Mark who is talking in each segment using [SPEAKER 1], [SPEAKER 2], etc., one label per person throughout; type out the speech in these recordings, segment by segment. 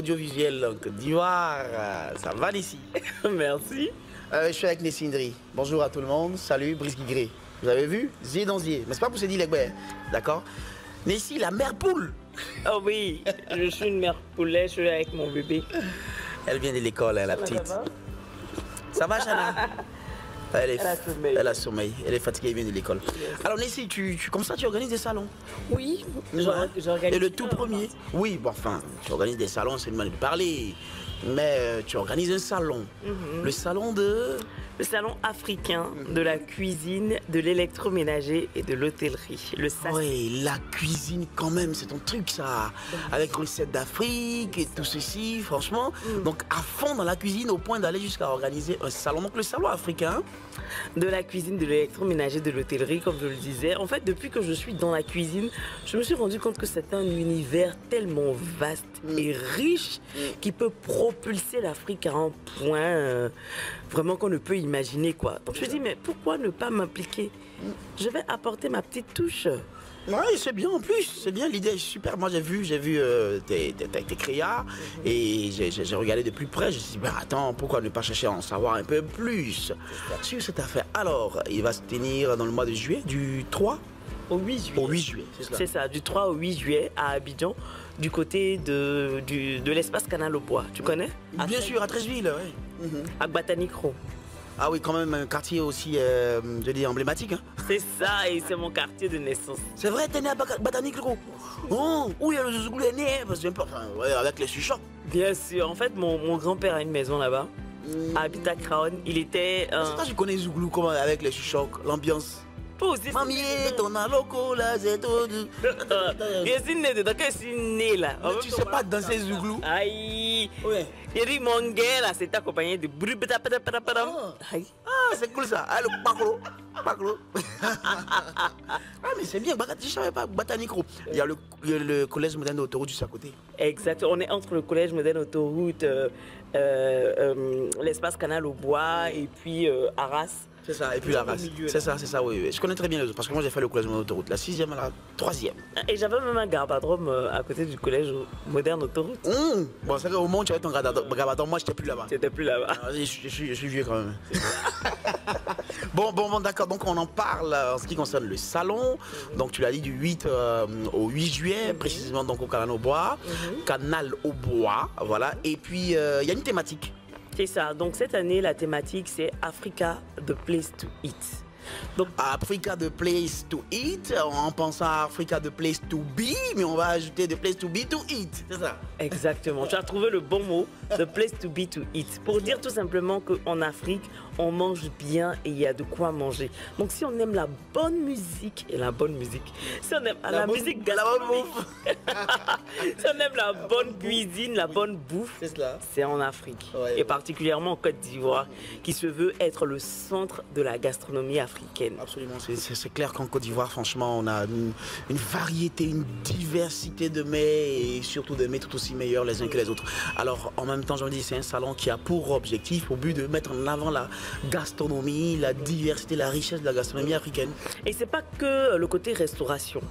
[SPEAKER 1] audiovisuelle en Côte d'Ivoire. Ça va, Nessie?
[SPEAKER 2] Merci.
[SPEAKER 1] Je suis avec Nessie Ndri. Bonjour à tout le monde. Salut, Brice Guigré. Vous avez vu? Zier dans Zier. Mais c'est pas pour se dire les d'accord? Nessie, la mère poule.
[SPEAKER 2] Oh oui, je suis une mère poulet, je suis avec mon bébé.
[SPEAKER 1] Elle vient de l'école, la petite. Ça va, Chana? Elle a sommeil. Elle est fatiguée, elle vient de l'école. Alors, Nessie, comme ça, tu organises des salons?
[SPEAKER 2] Oui,
[SPEAKER 1] j'organise. Et le tout premier? Oui, bon, enfin, tu organises des salons, c'est une manière de parler. Mais tu organises un salon. Le salon de...
[SPEAKER 2] Le salon africain de la cuisine, de l'électroménager et de l'hôtellerie. Le SAS.
[SPEAKER 1] Oui, la cuisine quand même, c'est ton truc ça. Avec recettes d'Afrique et tout ceci, franchement. Donc à fond dans la cuisine au point d'aller jusqu'à organiser un salon. Donc le salon africain.
[SPEAKER 2] De la cuisine, de l'électroménager, de l'hôtellerie, comme je le disais. En fait, depuis que je suis dans la cuisine, je me suis rendu compte que c'est un univers tellement vaste et riche qui peut propulser l'Afrique à un point vraiment qu'on ne peut imaginer, quoi. Donc je me dis, mais pourquoi ne pas m'impliquer? Je vais apporter ma petite touche.
[SPEAKER 1] Oui, c'est bien en plus, c'est bien, l'idée est super. Moi j'ai vu tes créas et j'ai regardé de plus près. Je me suis dit, ben, attends, pourquoi ne pas chercher à en savoir un peu plus sur cette affaire? Alors, il va se tenir dans le mois de juillet, du 3
[SPEAKER 2] au 8 juillet.
[SPEAKER 1] Au 8 juillet,
[SPEAKER 2] c'est ça, du 3 au 8 juillet à Abidjan, du côté de l'espace Canal au Bois. Tu connais?
[SPEAKER 1] Bien sûr, à Treichville, oui.
[SPEAKER 2] À Batanicro.
[SPEAKER 1] Ah oui, quand même un quartier aussi, je dis, emblématique. Hein.
[SPEAKER 2] C'est ça, et c'est mon quartier de naissance.
[SPEAKER 1] C'est vrai, t'es né à Batanicro? Oh, où il y a le Zouglou est né? Parce que, avec les suchocs.
[SPEAKER 2] Bien sûr, en fait, mon grand-père a une maison là-bas, à Habitat Craon. Il était...
[SPEAKER 1] C'est toi, je connais Zouglou, comment, avec les suchocs, l'ambiance. Mamie, ton aloko là, c'est tout.
[SPEAKER 2] Je suis né dedans, je suis né là.
[SPEAKER 1] Mais tu sais pas danser Zouglou?
[SPEAKER 2] Aïe. Il dit mon gars là, c'est accompagné de bruit.
[SPEAKER 1] Ah, c'est cool ça. Ah, le Baklo. Ah, mais c'est bien, je savais pas, Batanicro. Il y a le collège moderne d'autoroute juste à côté.
[SPEAKER 2] Exact, on est entre le collège moderne autoroute, l'espace Canal au Bois et puis Arras.
[SPEAKER 1] C'est ça, et puis la race. C'est ça, oui. Je connais très bien les autres, parce que moi j'ai fait le collège moderne autoroute, la 6e à la 3e.
[SPEAKER 2] Et j'avais même un garbadrome à côté du collège moderne autoroute.
[SPEAKER 1] Bon, c'est qu'au moment où tu avais ton garbadrome, moi j'étais plus là-bas.
[SPEAKER 2] T'étais plus là-bas.
[SPEAKER 1] Je suis vieux quand même. Bon, d'accord, donc on en parle en ce qui concerne le salon. Donc tu l'as dit, du 8 au 8 juillet, précisément donc au Canal au Bois. Canal au Bois, voilà. Et puis il y a une thématique.
[SPEAKER 2] C'est ça. Donc cette année, la thématique, c'est Africa, the place to eat.
[SPEAKER 1] Donc, Africa, the place to eat, en pensant à Africa, the place to be, mais on va ajouter the place to be to eat, c'est ça?
[SPEAKER 2] Exactement, tu as trouvé le bon mot, the place to be to eat, pour dire tout simplement qu'en Afrique, on mange bien et il y a de quoi manger. Donc si on aime la bonne musique, si on aime la musique gastronomique, si on aime la bonne cuisine, la bonne bouffe, c'est en Afrique, et particulièrement en Côte d'Ivoire, qui se veut être le centre de la gastronomie africaine.
[SPEAKER 1] Absolument, c'est clair qu'en Côte d'Ivoire, franchement, on a une variété, une diversité de mets et surtout de mets tout aussi meilleurs les uns que les autres. Alors, en même temps, je me dis, c'est un salon qui a pour objectif, au but de mettre en avant la gastronomie, la diversité, la richesse de la gastronomie africaine.
[SPEAKER 2] Et c'est pas que le côté restauration,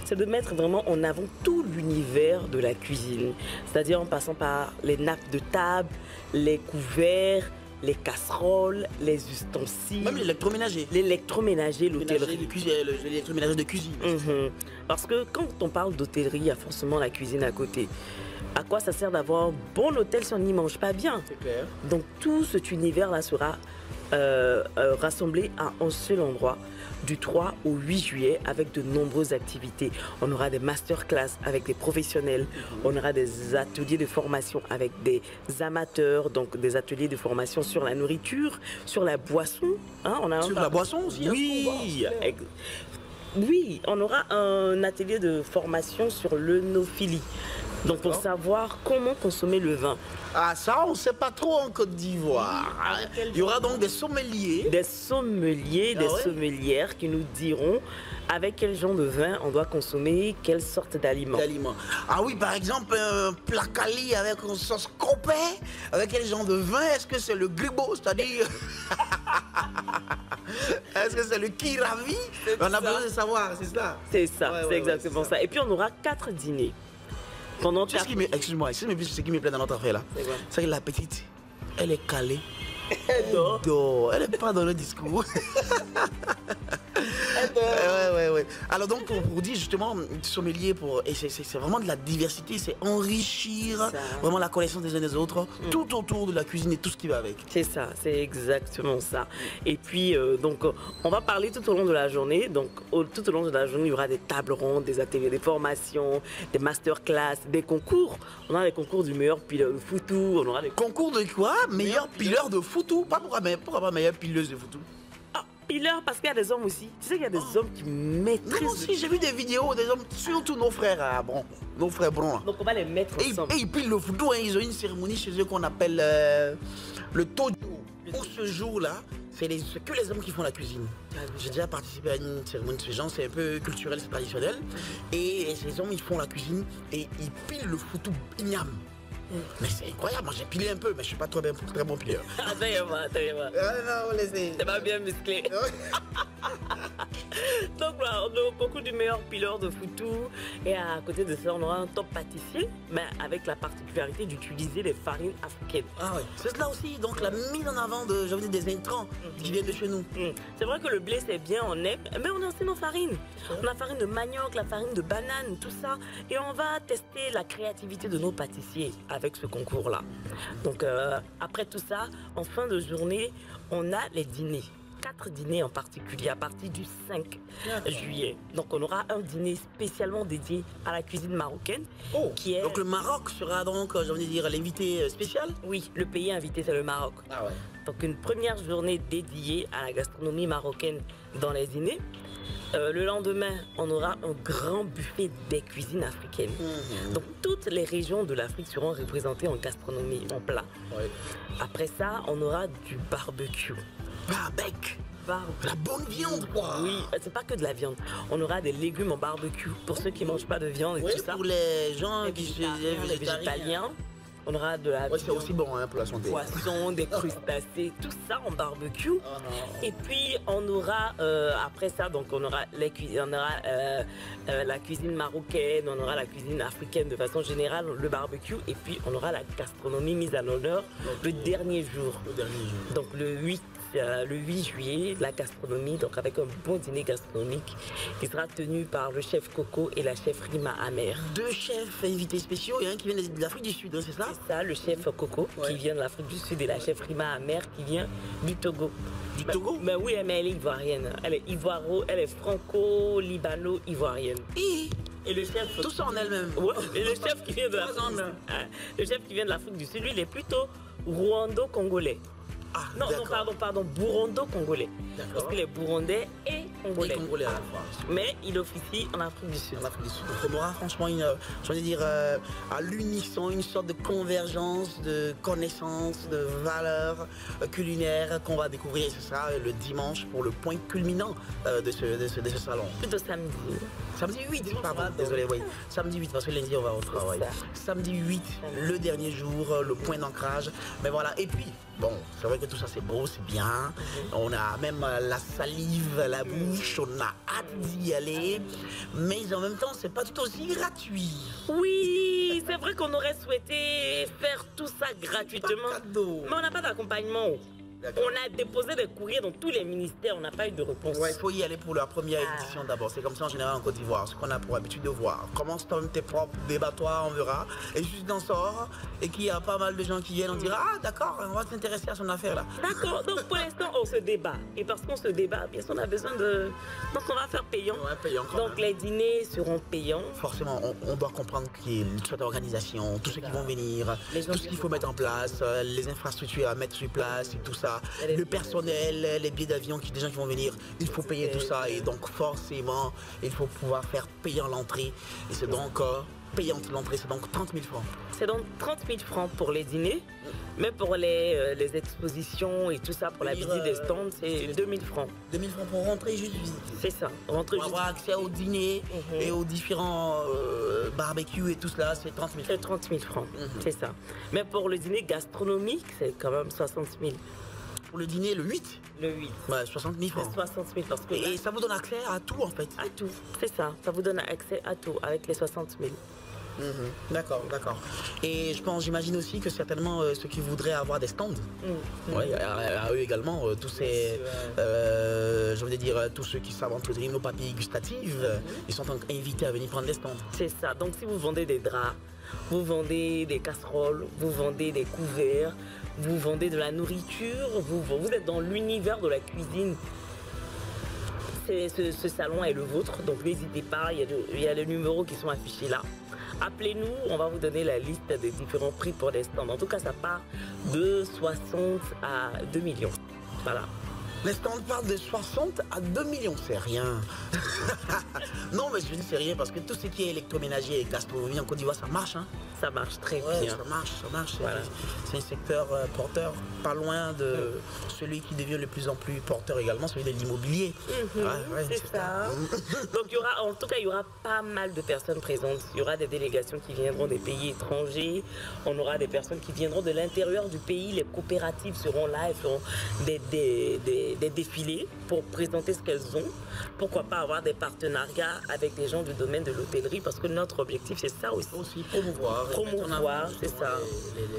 [SPEAKER 2] c'est de mettre vraiment en avant tout l'univers de la cuisine, c'est-à-dire en passant par les nappes de table, les couverts, les casseroles, les ustensiles.
[SPEAKER 1] Même l'électroménager.
[SPEAKER 2] L'électroménager, l'hôtellerie.
[SPEAKER 1] L'électroménager de cuisine.
[SPEAKER 2] Parce que quand on parle d'hôtellerie, il y a forcément la cuisine à côté. À quoi ça sert d'avoir un bon hôtel si on n'y mange pas bien?
[SPEAKER 1] C'est clair.
[SPEAKER 2] Donc tout cet univers-là sera rassemblé à un seul endroit du 3 au 8 juillet avec de nombreuses activités. On aura des masterclass avec des professionnels, on aura des ateliers de formation avec des amateurs, donc des ateliers de formation sur la nourriture, sur la boisson.
[SPEAKER 1] Sur la boisson aussi?
[SPEAKER 2] Oui, on aura un atelier de formation sur l'œnophilie. Donc pour savoir comment consommer le vin.
[SPEAKER 1] Ah ça, on ne sait pas trop en Côte d'Ivoire. Il y aura donc des sommeliers.
[SPEAKER 2] Des sommeliers, des sommelières qui nous diront avec quel genre de vin on doit consommer, quelle sorte d'aliments.
[SPEAKER 1] Ah oui, par exemple, un placali avec une sauce copé, avec quel genre de vin? Est-ce que c'est le gribo, c'est-à-dire... Est-ce que c'est le kiravi? On a besoin de savoir, c'est ça?
[SPEAKER 2] C'est ça, c'est exactement ça. Et puis on aura 4 dîners. Pendant
[SPEAKER 1] Tu sais ce qui me... Excuse-moi, ce qui me plaît dans notre affaire là,
[SPEAKER 2] C'est quoi?
[SPEAKER 1] c'est que la petite, elle est calée.
[SPEAKER 2] Elle dort.
[SPEAKER 1] dort. Elle n'est pas dans le discours. Ouais. Alors donc pour dire justement sommelier et c'est vraiment de la diversité, c'est enrichir vraiment la connaissance des uns des autres tout autour de la cuisine et tout ce qui va avec.
[SPEAKER 2] C'est ça, c'est exactement ça. Et puis donc on va parler tout au long de la journée. Donc tout au long de la journée, il y aura des tables rondes, des ateliers, des formations, des masterclass, des concours. On a les concours du meilleur pileur de foutou, on aura des
[SPEAKER 1] Concours de quoi? Meilleur pileur de foutou? Pourquoi pas meilleure pileuse de foutou?
[SPEAKER 2] pileur parce qu'il y a des hommes aussi. Tu sais qu'il y a des hommes qui maîtrisent.
[SPEAKER 1] Moi aussi, j'ai vu des vidéos des hommes, surtout nos frères nos frères bruns. Là.
[SPEAKER 2] Donc on va les mettre ensemble.
[SPEAKER 1] Et ils pilent le foutou, hein, ils ont une cérémonie chez eux qu'on appelle le tojo. Pour ce jour-là, c'est que les hommes qui font la cuisine. J'ai déjà participé à une cérémonie de ce genre, c'est un peu culturel, c'est traditionnel. Et ces hommes, ils font la cuisine et ils pilent le foutou igname. Mais c'est incroyable, moi j'ai pilé un peu, mais je suis pas très bon pileur.
[SPEAKER 2] Attends-moi.
[SPEAKER 1] Non, laissez.
[SPEAKER 2] C'est pas bien musclé. Donc voilà, on a au concours du meilleur pileur de foutou. Et à côté de ça, on aura un top pâtissier, mais avec la particularité d'utiliser les farines africaines.
[SPEAKER 1] Ah ouais, c'est cela aussi, donc la mise en avant des intrants qui viennent de chez nous.
[SPEAKER 2] C'est vrai que le blé c'est bien, on aime, mais on a aussi nos farines. On a la farine de manioc, la farine de banane, tout ça. Et on va tester la créativité de nos pâtissiers avec ce concours-là. Donc après tout ça, en fin de journée, on a les dîners. 4 dîners en particulier à partir du 5 juillet. Donc on aura un dîner spécialement dédié à la cuisine marocaine. Qui est...
[SPEAKER 1] Donc le Maroc sera donc, j'ai envie de dire, l'invité spécial?
[SPEAKER 2] Oui, le pays invité c'est le Maroc.
[SPEAKER 1] Ah ouais.
[SPEAKER 2] Donc une première journée dédiée à la gastronomie marocaine dans les dîners. Le lendemain, on aura un grand buffet des cuisines africaines. Donc toutes les régions de l'Afrique seront représentées en gastronomie, en plat.
[SPEAKER 1] Ouais.
[SPEAKER 2] Après ça, on aura du barbecue.
[SPEAKER 1] Barbecue. La bonne viande, quoi.
[SPEAKER 2] Oui, c'est pas que de la viande. On aura des légumes en barbecue pour ceux qui mangent pas de viande et tout ça.
[SPEAKER 1] Pour les gens
[SPEAKER 2] Les
[SPEAKER 1] qui
[SPEAKER 2] végétaliens. On aura de la
[SPEAKER 1] c'est aussi bon hein, pour la santé.
[SPEAKER 2] Poisson, des crustacés, tout ça en barbecue. Et puis on aura après ça, donc on aura la cuisine marocaine, on aura la cuisine africaine de façon générale, le barbecue, et puis on aura la gastronomie mise à l'honneur le dernier jour. Donc le 8 juillet, la gastronomie, donc avec un bon dîner gastronomique qui sera tenu par le chef Coco et la chef Rima Amer.
[SPEAKER 1] 2 chefs invités spéciaux et un qui vient de l'Afrique du Sud, hein, c'est ça?
[SPEAKER 2] C'est ça, le chef Coco qui vient de l'Afrique du Sud et la chef Rima Amer qui vient du Togo.
[SPEAKER 1] Du Togo?
[SPEAKER 2] Mais oui, mais elle est ivoirienne. Elle est elle est franco-libano-ivoirienne. Et le chef...
[SPEAKER 1] Tout ça en elle-même.
[SPEAKER 2] Ouais, et le chef qui vient de l'Afrique du Sud, lui, il est plutôt rwando-congolais.
[SPEAKER 1] Ah,
[SPEAKER 2] non, pardon, Burondo-congolais. Parce qu'il est burundais et congolais.
[SPEAKER 1] Congolais à la fois.
[SPEAKER 2] Mais il officie en Afrique du Sud.
[SPEAKER 1] Donc on aura franchement à l'unisson une sorte de convergence de connaissances, de valeurs culinaires qu'on va découvrir. Et ce sera le dimanche pour le point culminant de ce salon.
[SPEAKER 2] Plutôt samedi.
[SPEAKER 1] Samedi 8, pardon, désolé, oui. Samedi 8, parce que lundi on va au travail. Samedi 8, le dernier jour, le point d'ancrage. Mais voilà, et puis, bon, c'est vrai que tout ça c'est beau, c'est bien. On a même la salive à la bouche, on a hâte d'y aller. Mais en même temps, c'est pas tout aussi gratuit.
[SPEAKER 2] Oui, c'est vrai qu'on aurait souhaité faire tout ça gratuitement. Mais on n'a pas d'accompagnement. On a déposé des courriers dans tous les ministères, on n'a pas eu de réponse.
[SPEAKER 1] Ouais, il faut y aller pour la première édition d'abord. C'est comme ça en général en Côte d'Ivoire, ce qu'on a pour habitude de voir. Commence toi tes propres débat-toi, on verra. Et juste d'en sort, et qu'il y a pas mal de gens qui viennent, on dira ah d'accord, on va s'intéresser à son affaire là.
[SPEAKER 2] D'accord, donc pour l'instant on se débat. Et parce qu'on se débat, bien sûr on a besoin de... Donc on va faire payant.
[SPEAKER 1] Ouais, payant quand
[SPEAKER 2] donc
[SPEAKER 1] même.
[SPEAKER 2] Les dîners seront payants.
[SPEAKER 1] Forcément, on doit comprendre qu'il y a une sorte d'organisation, tous ceux qui vont venir, tout ce qu'il faut mettre en place, les infrastructures à mettre sur place et tout ça. Le personnel, les billets d'avion, des gens qui vont venir, il faut payer tout ça et donc forcément il faut pouvoir faire payant l'entrée et c'est donc payante l'entrée, c'est donc 30 000 francs.
[SPEAKER 2] C'est donc 30 000 francs pour les dîners, mais pour les expositions et tout ça, pour la visite des stands, c'est 2 000 francs.
[SPEAKER 1] 2 000 francs pour rentrer juste visiter.
[SPEAKER 2] C'est ça, rentrer
[SPEAKER 1] pour avoir accès au dîner et aux différents barbecues et tout cela, c'est 30 000 francs.
[SPEAKER 2] C'est 30 000 francs, c'est ça. Mais pour le dîner gastronomique, c'est quand même 60 000.
[SPEAKER 1] Pour le dîner, le 8?
[SPEAKER 2] Le 8.
[SPEAKER 1] Ouais, 60 000 francs.
[SPEAKER 2] 60 000 parce que
[SPEAKER 1] et ça vous donne accès à tout en fait?
[SPEAKER 2] À tout, c'est ça. Ça vous donne accès à tout avec les 60 000.
[SPEAKER 1] D'accord, d'accord. Et j'imagine aussi que certainement ceux qui voudraient avoir des stands, ouais, à eux également, tous ces, je veux dire, tous ceux qui savent entretenir nos papilles gustatives, ils sont invités à venir prendre des stands.
[SPEAKER 2] C'est ça. Donc si vous vendez des draps, vous vendez des casseroles, vous vendez des couverts, vous vendez de la nourriture, vous êtes dans l'univers de la cuisine. Ce salon est le vôtre, donc n'hésitez pas, il y a les numéros qui sont affichés là. Appelez-nous, on va vous donner la liste des différents prix pour les stands. En tout cas, ça part de 60 à 2 millions. Voilà.
[SPEAKER 1] Les stands partent de 60 à 2 millions, c'est rien. Non, mais je dis c'est rien parce que tout ce qui est électroménager et gastronomie en Côte d'Ivoire, ça marche. Hein.
[SPEAKER 2] Ça marche très
[SPEAKER 1] Ouais,
[SPEAKER 2] bien.
[SPEAKER 1] ça marche.
[SPEAKER 2] Voilà.
[SPEAKER 1] C'est un secteur porteur, pas loin de celui qui devient de plus en plus porteur également, celui de l'immobilier.
[SPEAKER 2] C'est ça. Donc il y aura, en tout cas, il y aura pas mal de personnes présentes. Il y aura des délégations qui viendront des pays étrangers. On aura des personnes qui viendront de l'intérieur du pays. Les coopératives seront là et feront des défilés pour présenter ce qu'elles ont. Pourquoi pas avoir des partenariats avec des gens du domaine de l'hôtellerie, parce que notre objectif, c'est ça aussi.
[SPEAKER 1] Aussi promouvoir,
[SPEAKER 2] c'est ça.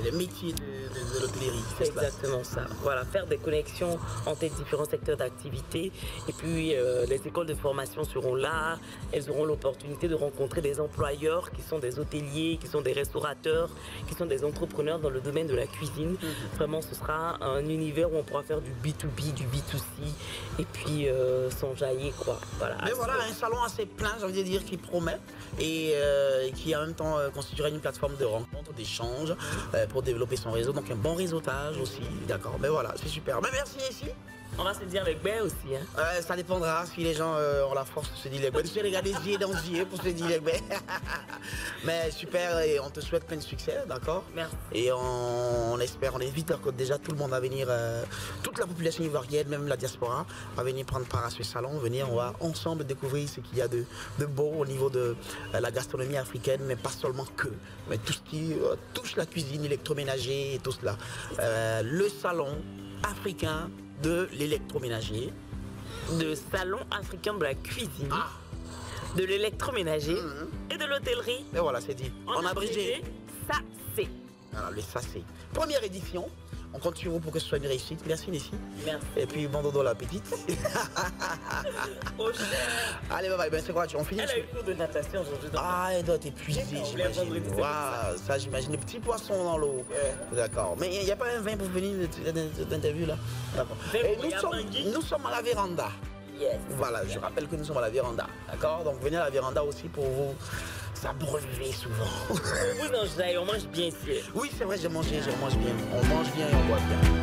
[SPEAKER 1] Les métiers de l'hôtellerie.
[SPEAKER 2] C'est exactement ça. Voilà, faire des connexions entre les différents secteurs d'activité. Et puis, les écoles de formation seront là. Elles auront l'opportunité de rencontrer des employeurs qui sont des hôteliers, qui sont des restaurateurs, qui sont des entrepreneurs dans le domaine de la cuisine. Vraiment, ce sera un univers où on pourra faire du B2B, du B2C, et puis s'enjailler, quoi. Voilà.
[SPEAKER 1] Mais voilà, un salon assez plein, j'ai envie de dire, qui promet et qui en même temps constituera une plateforme de rencontre, d'échange pour développer son réseau. Donc un bon réseautage aussi, d'accord. Mais voilà, c'est super. Mais merci ici.
[SPEAKER 2] On va se dire les baies aussi. Hein.
[SPEAKER 1] Ça dépendra si les gens ont la force de se dire les baies. Je vais regarder les yeux dans les yeux pour se dire les baies. Mais super, et on te souhaite plein de succès, d'accord.
[SPEAKER 2] Merci.
[SPEAKER 1] Et on espère, on invite déjà tout le monde à venir, toute la population ivoirienne, même la diaspora, à venir prendre part à ce salon. Venir, on va ensemble découvrir ce qu'il y a de beau au niveau de la gastronomie africaine, mais pas seulement que, mais tout ce qui touche la cuisine, l'électroménager et tout cela. Le salon africain de l'électroménager.
[SPEAKER 2] De salon africain de la cuisine, de l'électroménager et de l'hôtellerie.
[SPEAKER 1] Et voilà, c'est dit. En abrégé.
[SPEAKER 2] Ça, c'est.
[SPEAKER 1] Voilà, le SACé. Première édition. On compte sur vous pour que ce soit une réussite. Merci, Nessie.
[SPEAKER 2] Merci.
[SPEAKER 1] Et puis, bon dodo l'appétit.
[SPEAKER 2] Oh, cher.
[SPEAKER 1] Allez, bye bye. Ben, c'est quoi, on finit?
[SPEAKER 2] Elle a eu cours de natation aujourd'hui.
[SPEAKER 1] Elle doit être épuisée, j'imagine. Waouh, ça, j'imagine. Les petits poissons dans l'eau. D'accord. Mais il n'y a pas un vin pour venir d'interview là? D'accord. Et nous sommes à la véranda.
[SPEAKER 2] Yes.
[SPEAKER 1] Voilà, je rappelle que nous sommes à la véranda. D'accord? Donc, venez à la véranda aussi pour vous s'abreuver souvent.
[SPEAKER 2] Vous, on mange bien ici.
[SPEAKER 1] Oui, c'est vrai, je mange bien. On mange bien et on boit bien.